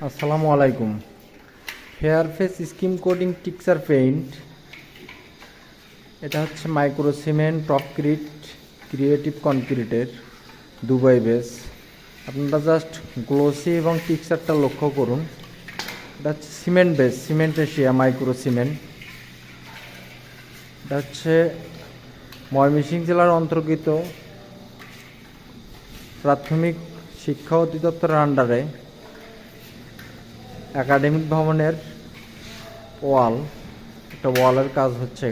আসসালামু আলাইকুম। Fair face skim coating texture paint, এটা হচ্ছে মাইক্রো সিমেন্ট টপক্রিট ক্রিয়েটিভ কনক্রিটের দুবাই বেস। আপনারা জাস্ট গ্লোসি এবং টিক্সারটা লক্ষ্য করুন। এটা হচ্ছে cement base, cement Asia micro cement. এটা হচ্ছে ময়মনসিংহ জেলার অন্তর্গত প্রাথমিক শিক্ষা অধিদপ্তরের আন্ডারে একাডেমিক ভবনের ওয়াল, একটা ওয়ালের কাজ হচ্ছে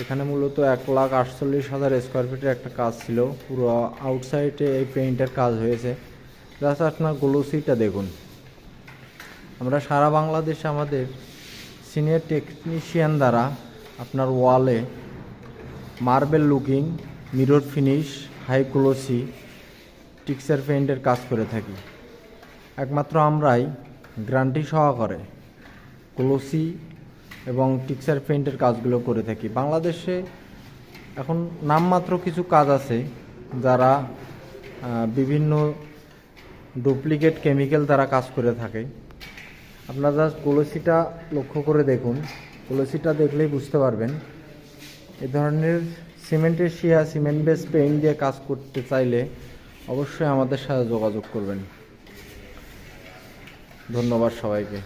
এখানে মূলত 1,48,000 স্কোয়ার ফিটের একটা কাজ ছিল। পুরো আউটসাইডে এই পেইন্টের কাজ হয়েছে। জাস্ট আপনার গ্লোসিটা দেখুন। আমরা সারা বাংলাদেশে আমাদের সিনিয়র টেকনিশিয়ান দ্বারা আপনার ওয়ালে marble looking, mirror finish, high glossy texture পেইন্টের কাজ করে থাকি। একমাত্র আমরাই গ্যারান্টি সহকারে গ্লোসি এবং টিক্সার পেইন্টের কাজগুলো করে থাকি। বাংলাদেশে এখন নামমাত্র কিছু কাজ আছে যারা বিভিন্ন ডুপ্লিকেট কেমিক্যাল দ্বারা কাজ করে থাকে। আপনারা জাস্ট গ্লোসিটা লক্ষ্য করে দেখুন, গ্লোসিটা দেখলেই বুঝতে পারবেন। এ ধরনের cement Asia cement base paint দিয়ে কাজ করতে চাইলে অবশ্যই আমাদের সাথে যোগাযোগ করবেন। ধন্যবাদ সবাইকে।